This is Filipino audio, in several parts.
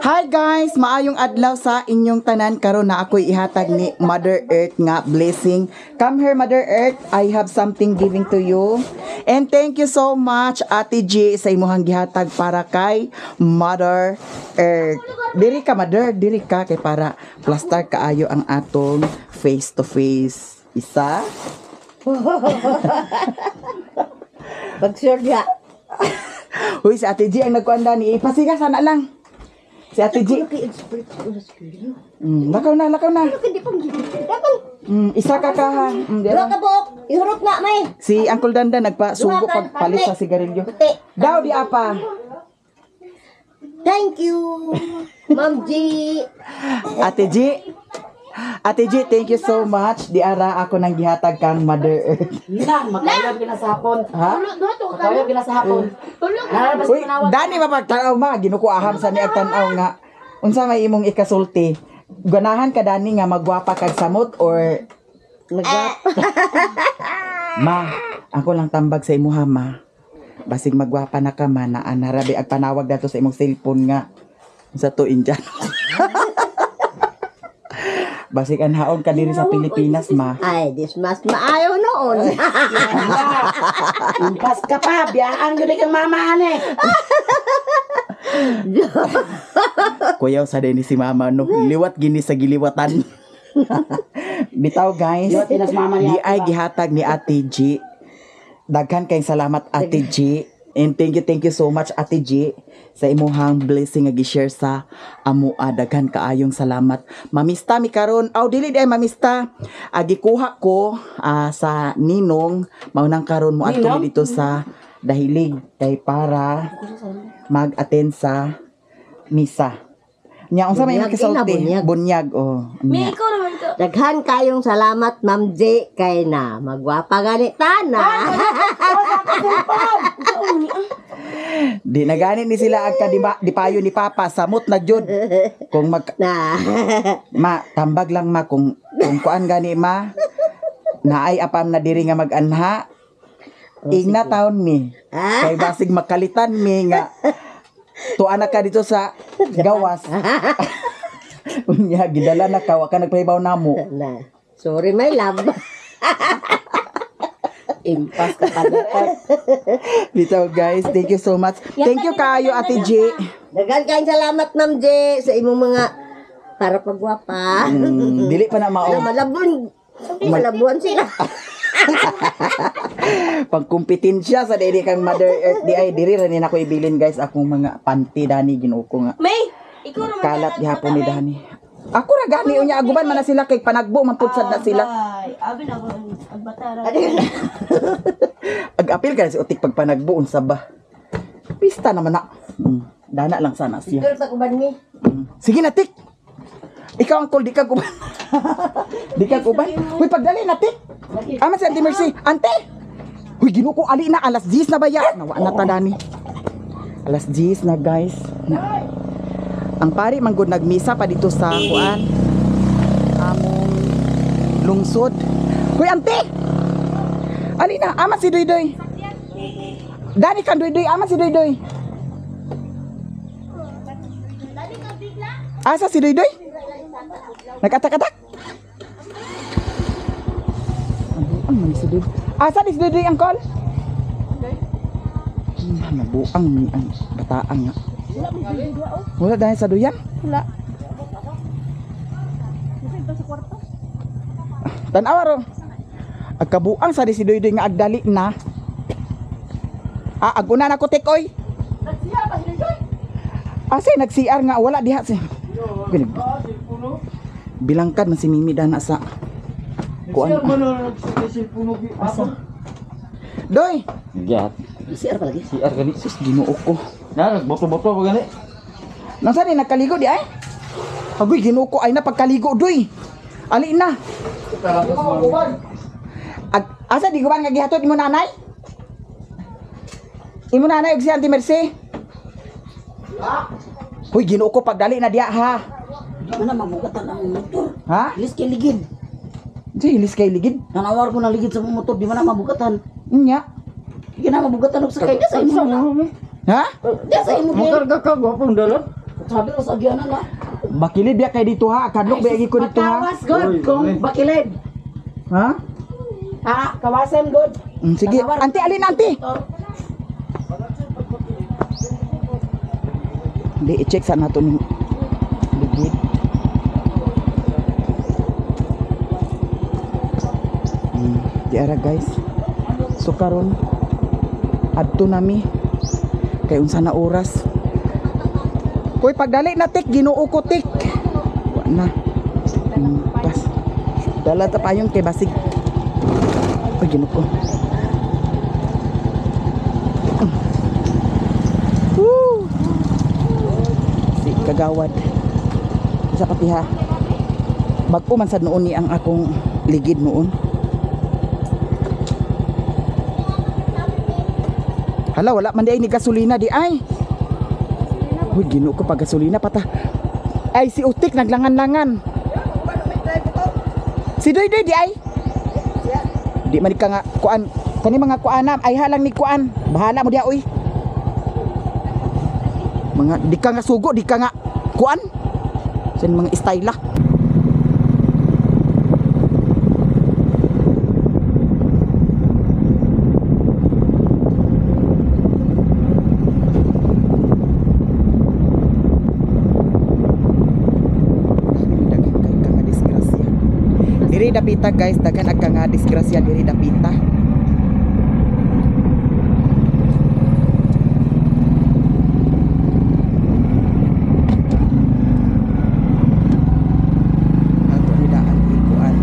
Hi guys, maayong adlaw sa inyong tanan karon na ako'y ihatag ni Mother Earth nga blessing. Come here Mother Earth, I have something giving to you. And thank you so much Ate G sa imong gihatag para kay Mother Earth. Diri ka Mother, diri ka kay para plaster kaayo ang atong face to face. Isa. Pag-sure niya. Uy, si Ate G ang nagkuanda ni Ipasiga sana lang. Si Ate G. Lakaw na. Isa ka ha. Dua ka buok. Ihurot na, may. Si Uncle Danda nagpasugo pagpalit sa sigarilyo. Daw di apa. Thank you, Ma'am G. Ate G, thank you so much. Di ara ako nang gihatag kang Mother Earth. Makayag ginasahapon. Ha? Makayag ginasahapon. Uy, dani mapagtanaw ma, ginukuaham sa niag tanaw nga. Unsa may imong ikasulti? Ganahan ka dani nga magwapa kag samot or Ma, ako lang tambag sa imuha ma. Basig magwapa na ka man na anarabi ag panawag dato sa imong cellphone nga sa tuin dyan. Basig an haon ka diri sa Pilipinas ma. Ay, this mas maayaw noon. Impas ka pa, biyaan yun kang mamahan eh. Kuyaw sa din si mama no. Liwat gini sa giliwatan. Bitaw guys. Di ay gihatag ni Ate G. Daghan kayong salamat Ate G. And thank you so much Ate G sa imuhang blessing nga gi-share sa amua. Daghan kaayong salamat. Mamista mi karon. Aw dili di ay mamista. Gikuha ko sa ninong maunang karon mo adto dito sa Dahilig kay para mag-attend sa misa. Nya unsa may makisulti? Bunyag oh. May ikaw naman to. Daghan kayong salamat, Ma'am J. Kay na magwapa gani tana. Di na gani ni sila agka di payo ni Papa samot na jud. Kung ma tambag lang ma kung kuan gani ma. Naay apam na diri nga mag-anha. Igna taon mi. Kay basig makalitan mi nga tuana ka dito sa gawas. Unya gidala na ka wa ka nagpahibaw namo. Sorry my love. Impas ka pa. Bitaw guys, thank you so much. Thank you kaayo Ate G. Daghan kayong salamat Ma'am J sa imong mga para pagwapa. Dili pa na mao. Malabuan sila. Pagkompetensya sa diri kang Mother Earth di ay diri ra ni nako ibilin guys akong mga panty dani ginuko nga. May, ikaw naman Kalat gihapon ni dani. Ako ra gani unya aguban man na sila kay panagbo man pud sad na sila. Ay, abi na ko agbatara. Ag-apil ka na si Utik pag panagbo unsa ba? Pista naman na. Dana lang sana siya. Ikaw sa kuban ni. Sige na Tik. Ikaw ang di ka kuban. Di ka kuban. Uy pagdali na Tik. Ama si Auntie Mercy. Ante. Uy ginuko ali na alas 10 na ba ya? Nawa na ta dani. Alas 10 na guys. Ang pari man gud nagmisa pa dito sa kuan. Among lungsod. Uy Ante. Ali na ama si Doydoy. Dani kan Doydoy ama si Doydoy. Asa si Doydoy? Nakatak-atak. Ang man si Doydoy. Asa ni si Doydoy angkol? Nabuang ni ang bataan nga. Wala dahil sa duyan? Wala. Tanawa ro. Agkabuang sa di si Doydoy nga agdali na. Aguna na ko tekoy. Nagsiya ba si Doy? Asa nag-CR nga wala diha si. Bilangkad man si Mimi dana sa kuan. Doy. Gat. CR palagi. CR gani. Sus Ginoo ko. Na nagboto-boto ba gani? Nasa ni nagkaligo di ay? Agoy Ginoo ko ay na pagkaligo doy. Ali na. Asa di guban nga gihatod imo nanay? Imo nanay og si Auntie Mercy. Hoy Ginoo ko pagdali na diha ha. Di man na mabugatan ang motor. Ha? Ilis kay ligid. Si hilis kay ligid. Nanawar ko ng ligid sa motor, di man na mabugatan. Nya. Di na mabugatan og sakay sa imo. Ha? Di sa imo. Motor ka gwapong dalan. sabi ko sa agyanan na. Bakilid biya kay dito ha. Kadlok biya ko dito ha. Matawas god Uy, kung uy. bakilid. Ha? Ha, kawasan god. Sige. Anti, alin anti? Hindi, i-check sa nato ng ligid. Di ara guys. So karon adto nami kay unsa na oras. Koy pagdali na tik Ginoo ko tik. Wa na. Pas. Dala ta payong kay basig. Ay Ginoo ko. Woo! Si kagawad. Isa pati ha. Bag-o man sad noon ni ang akong ligid noon. Hala, wala man di ay ni gasolina di ay. Uy, Ginoo ko pag gasolina pata. Ay, si Utik naglangan-langan. Si Doy Doy di ay. Di man ka nga kuan. Kani mga kuanam ay halang ni kuan. Bahala mo diha uy. Mga di ka nga sugo, di ka nga kuan. Sen mga istayla. Diri dapita guys, daghan agka nga disgrasya diri dapita. Ato ni daan ikuan.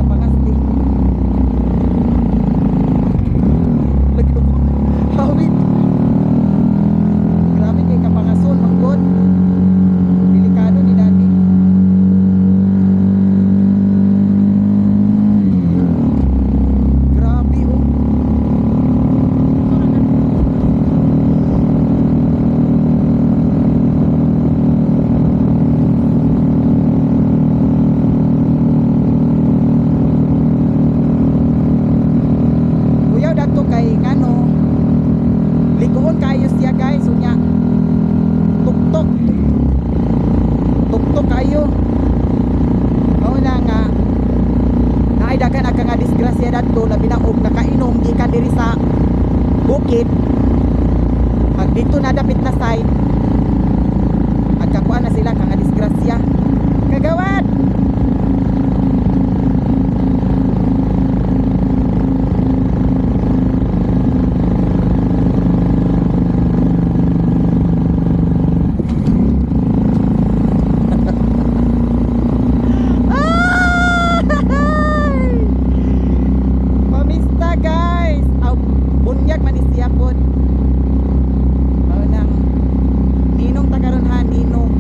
Kapangasti. Hawit. Grabe kay kapangason manggod. Delikado ni Dani. Grabe oh. Kuyaw dato kay ngano. Likuon kayo siya guys, unya. Tuktok. Tuktok kayo. Mao na nga. Naaydagan aga nga disgrasya dadto labi na og nakainom gikan diri sa bukid. Pag dito na dapit na side. Agkakuan na sila kang disgrasya. Kagawad. Pamista guys. Aw bunyag man siya pod. Mao nang ninong tagaron ha ninong.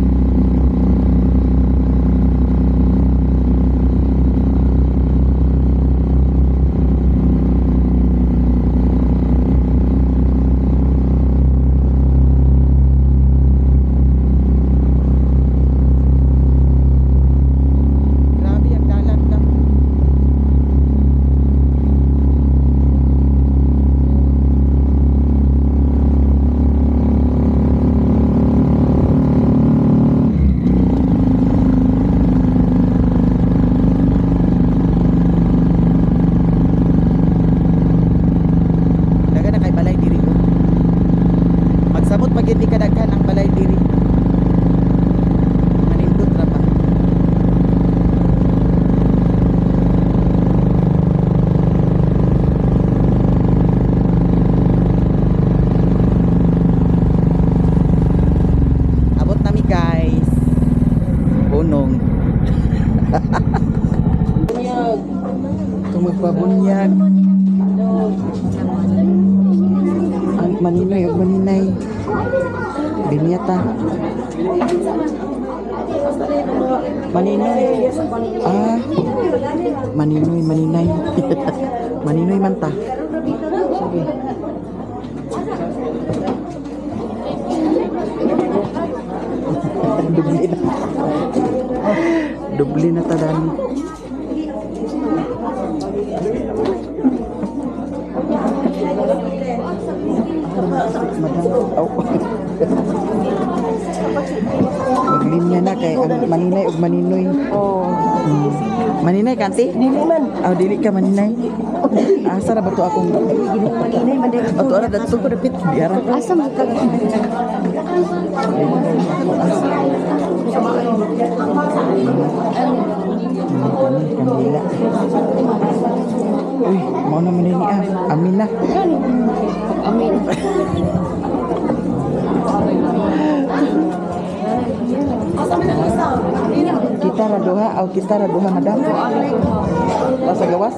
Grabe ang dalan lang. Dagan na kay balay diri ko. Magsabot pag hindi kadaghan ang balay diri. Manindot ra pa. Abot nami guys. Bunong. Ito magpabunyag. Ang maninoy o maninay. Binyata. Maninoy. Ah. Maninoy, maninay. Maninoy man ta. Sige. Dubli na. Dubli na ta dani. Maninay ug maninoy. Oh. Maninay kanti? Dili man. Oh, dili ka maninay. Asa ra ba to akong maninay man dili. Ato ara dadto ko dapit. Diara. Asa man ka? Kanila. Uy, mau na manini Amin na. Amin. Kita raduha atau kita raduha madam? Basa gawas?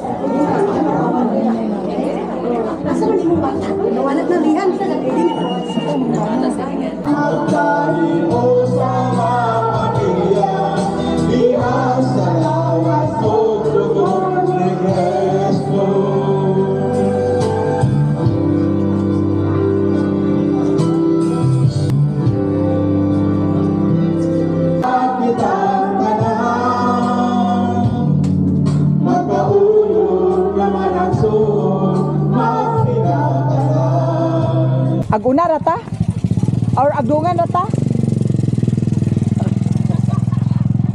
Aguna rata? Or agungan rata?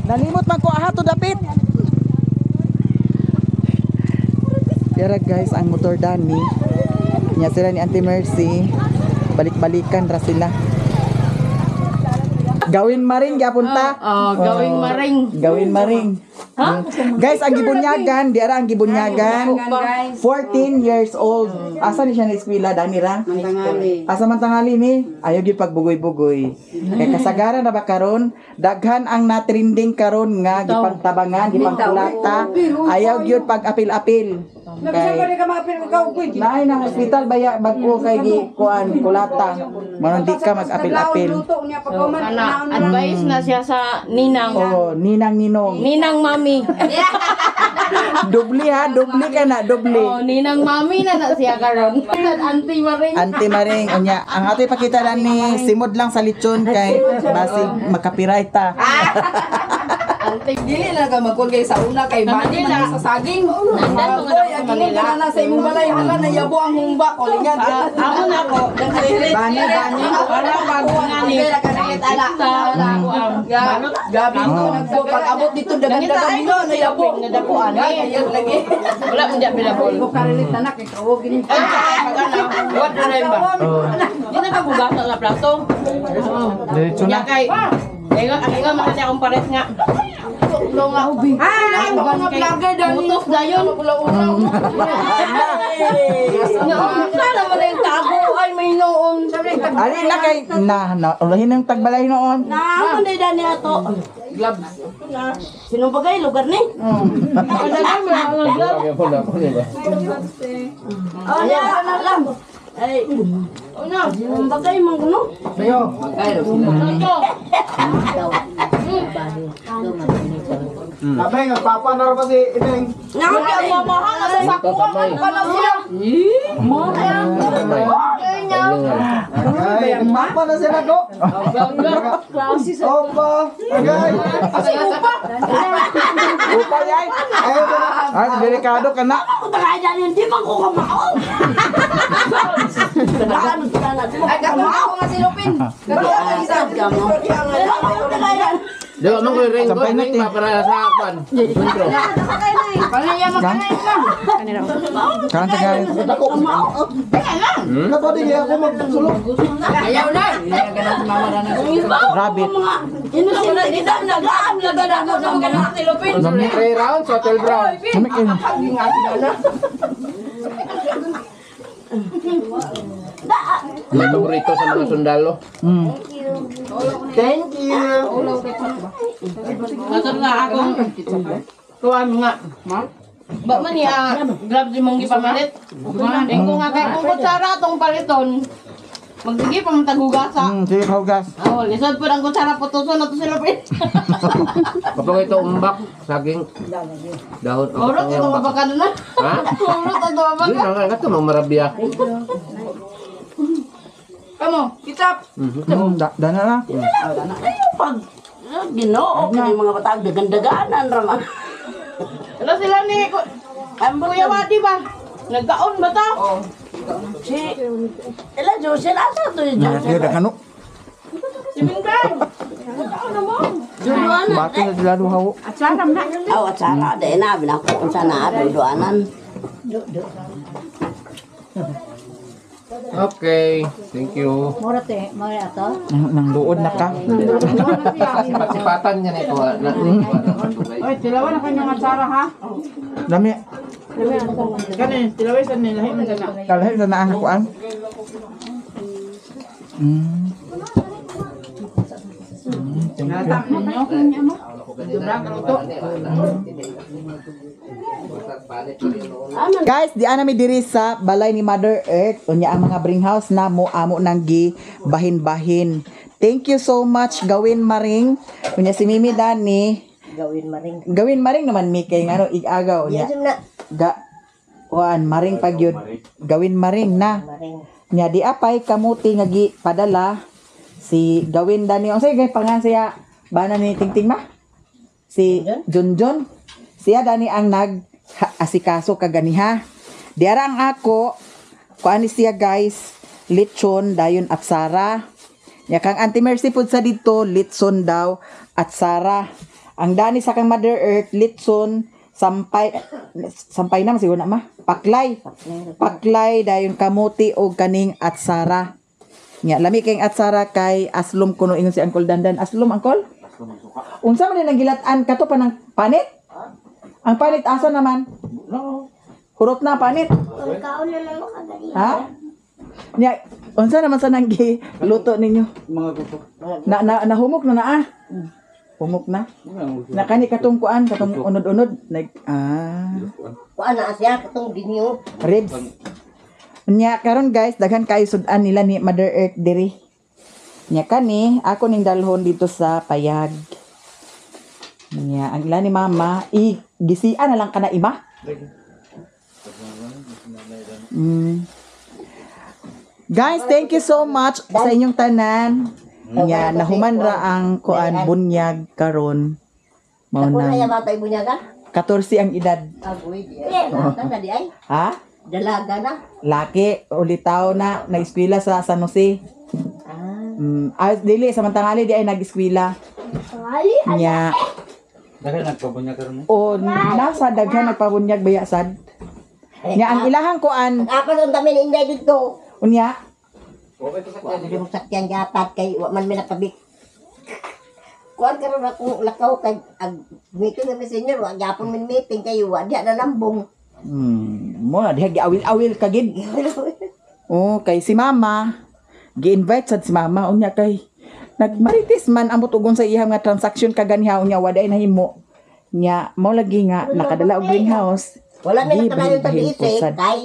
Nalimot man ko aha to dapit. Yara guys, ang motor Dani. Nya sila ni Auntie Mercy. Balik-balikan ra sila. Gawin maring gyapon ta. Gawing maring. Gawin maring. Guys, ang gibunyagan, diara ang gibunyagan. 14 years old. Asa ni siya na eskwela, Dani ra? Mantangali. Asa man tangali ni? Ayaw gyud pagbugoy-bugoy. Kay kasagaran na ba karon? Daghan ang natrending karon nga gipangtabangan, gipangkulata. Ayaw gyud pag-apil-apil. Kay naay nang hospital baya bagko kay gi kuan kulata. Maron di ka mag-apil-apil. Advice na siya sa ninang. Oh, ninang ninong. Ninang mami. Dubli ha, dubli ka na, dubli. Oh, ninang mami na siya karon. Auntie maring. Auntie Maring, unya, ang ato ipakita na ni simod lang sa lechon kay basig makapiright ta. Dili na ka magkul kay sa una kay bani man sa saging. Nandan mga Boy, sa ang Manila. na sa imong balay hala na yabo ang humba ko lingan. Ako na ko. Bani. Wala pag ngani. Gabi ko nagpo pag-abot dito dagan-dagan dito na yabo. Nadapuan. Lagi. Wala man diya bilabol. Ko karilit na kay kawo gini. What na rin ba? Di na ka bugasa nga plato. Diretso Kaya na. kay nga makanya akong pares nga. Lo nga ubing. Ay, mga vlogger dali. Mutok dayon. Sana man yung tago ay may noon. Ali na kay na ulahin ang tagbalay noon. Ako na dani ato. Gloves. Sino ba kayo lugar ni? Oh, ya na lang. Ay. Una, bagay man kuno. Sayo, magkairo sila. Abay, nagpapa na rin ba si Ineng? Nakaki ang mamahan na sa sakuan pa na siya. Ay, nagpapa na sila ko. Opa, agay. Kasi upa. Upa yay. Ayaw ko na. Ay, delikado ka na. Ako tagay dyan yun, di man ko kamao. Ay, katuwa ko nga si Lupin. Katuwa ka isa. Di ba man ko yung ring ko, Sampay ring natin. pa para sa akwan. Intro. Pangaya magkanay ka. Kan tagay. Katuwa din ako magsulong. Ayaw na. Ayaw ka na si Mama na Rabbit. Ino sila, di na nagaan na gana mo sa mga si Lupin. 3 rounds, hotel brown. Sumik in. May paborito sa mga sundalo. Thank you. Nasar nga akong kuwan nga. Ba man niya, grab di mong gipamalit. Engko nga kay kung kutsara tong paliton. Magsige pa man tagugasa. Sige hugas. Oh, lisod po ang kutsara putuson na to si Lupin. Kapag ito umbak, saging, dahon. Urot ito mabakado na. Ha? Urot ito Di mabakado. na, ito mga marabya. Kamo, kitap. Dana na. Pag Ginoo kay mga batang dagan-daganan raman. Ano sila ni Kuya Wadi ba? Nagkaon ba ta? Oh. Si Ela Jose asa to Sige da kanu. Si Minggan. Nagkaon na mo. Duduanan. Bakit na sila duhaw? At sarap na. Aw, at sarap. Dahil na, binakukon sana. Duduanan. Okay, thank you. Mura te, mura ato. Nang luod na ka. Sipat-sipatan niya nito. Oy, tilawan na kanyang atsara ha. Dami. Kani, tilaway sa nilahi man sana. Kalahit na naan ako ang. Natap ninyo. Dudurang kaluto. Guys, di ana mi diri sa balay ni Mother Earth. Unya ang mga bring house na mo amo nang gi bahin-bahin. Thank you so much Gawin Maring. Unya si Mimi Dani. Gawin maring naman mi kay ngano igagaw unya. Maring pagyud. Gawin maring na. Nya di apay kamuti nga gi padala si Gawin Dani. Unsay gay pangan siya bana ni Tingting ma? Si Junjun. Siya Dani ang asikaso kaganiha. Diara ang ako kuan siya guys, lechon dayon at sara. Nya kang Auntie Mercy pud sa dito, litson daw at sara. Ang Dani sa kang Mother Earth, litson, sampay na siguro na ma. Paklay dayon kamuti og kaning at sara. Nya lami kay atsara kay aslom kuno ingon si Uncle Dandan. Aslom Uncle? Unsa man ni nagilatan kato pa ng panit? Ang panit asa naman? Hurot na panit. Kaon na lang kadali. Ha? Nya unsa naman sa nanggi luto ninyo? Mga gusto. Nahumok na na. Humok na. Na kani katong kuan, katong unod-unod Kuan na siya katong ginyo. ribs. Nya karon guys, daghan kayo sudan nila ni Mother Earth diri. Nya kani ako ning dalhon dito sa payag. Nya ang ila ni mama gisian na lang kana ima. Guys, thank you so much sa inyong tanan. Nya nahuman ra ang kuan bunyag karon. Mao Ako na na batay bunyaga. 14 ang edad. Agoy di ay. Tanda di ay. Ha? Dalaga na. Laki, ulitaw na, nag-eskwela sa San Jose. Dili, samantangali di ay nag-eskwela. Nya, Dahil nagpabunya ka rin. o nasa daghan nagpabunyag bayasad. Nya, ang ilahang kuan, Apat ang dami ni Inday dito. unya, Kuan di mo sakyan gatat kay wa man mi nakabik. Kuan karon ako lakaw kay meeting na messenger wa gyapon min meeting kay wa di na lambong. mo na, diha gi-awil-awil kagid. Oh, kay si mama, gi-invite sad si mama, unya kay, nagmaritis man amot ugon sa iyang nga transaction kaganiha, unya waday nahimo. Nya, mo lagi nga, nakadala og greenhouse. Wala mi nakadayon ta bahin-bahin po diite sad. kay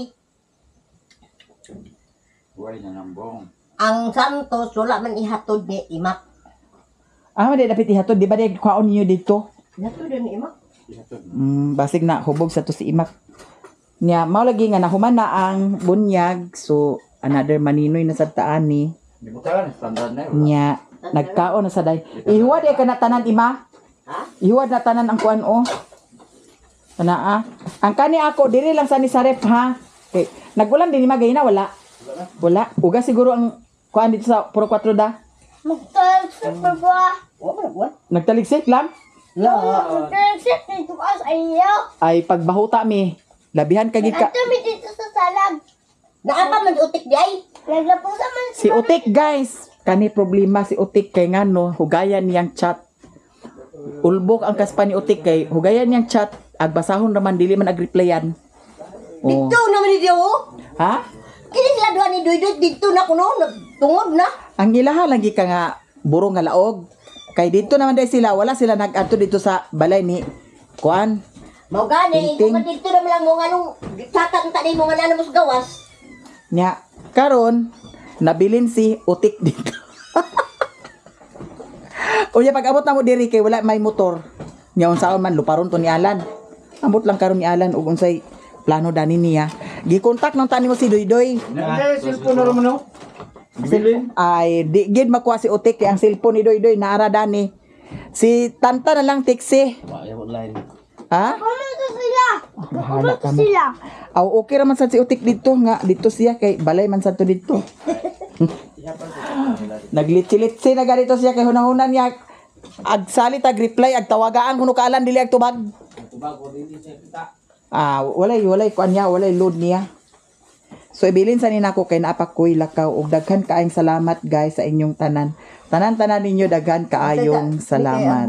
Huwag na nambong. ang Santos wala man ihatod ni Imak. Di dapat ihatod, di ba di kwaon niyo dito? Ihatod ni Imak. Basig na hubog sa to si Imak. Nya mao lagi nga nahuman na ang bunyag, so another maninoy na sa taan ni. Di mo talan, standard na yun. Nya nagkaon na sa day. Ihuwad ay kana tanan ima. Ha? Ihuwad na tanan ang kuan o. Ana ang kani ako diri lang sa ni Sarep ha. Okay. Nagulan din ima gayna wala. Wala. Uga siguro ang kuan dito sa Puro 4 da. Magtalsik pa ba? Wa ba? Nagtaligsik lang. Magtalsik dito as ayaw. Ay pagbahuta mi. Labihan kagid ka. Kami dito sa salag. Naapa man utik di ay. Naglapusa man Si Utik guys, kani problema si Utik kay ngano hugayan niyang chat. Ulbok ang kaspa ni Utik kay hugayan niyang chat, agbasahon raman dili man agreplyan. Oh. dito naman ni Dio. Ha? Kini sila duha ni Doy dito na kuno tungod na. Ang ilaha lagi ka nga burong nga laog. Kay dito naman dai sila, wala sila nag-adto dito sa balay ni Kuan. Mao gani, Ting-ting. kung dito naman lang mo nganong tatang tani mo nga mo sa gawas. Nya karon nabilin si Utik dito. Unya pag abot na mo diri kay wala may motor. Nya unsaon man luparon to ni Alan. Ambot lang karon ni Alan ug unsay plano dani niya. Gi-contact nang tani mo si Doydoy. Hindi, cellphone na naman ako. Ay di gid makuha si Utik kay ang cellphone ni Doydoy naara dani. Si Tanta na lang tiksi. Online. Ha? Ano sila? Bahala ka mo. Aw okay ra man sad si Utik dito nga dito siya kay balay man sad to dito. Naglitsi-litsi na ganito siya kay hunahunan niya ag salit ag reply ag tawagaan kuno kaalan dili ag tubag. Walay kuanya, walay load niya. So ibilin sa ninako kay naapakoy lakaw ug daghan kaayong salamat guys sa inyong tanan. Tanan-tanan ninyo daghan kaayong salamat.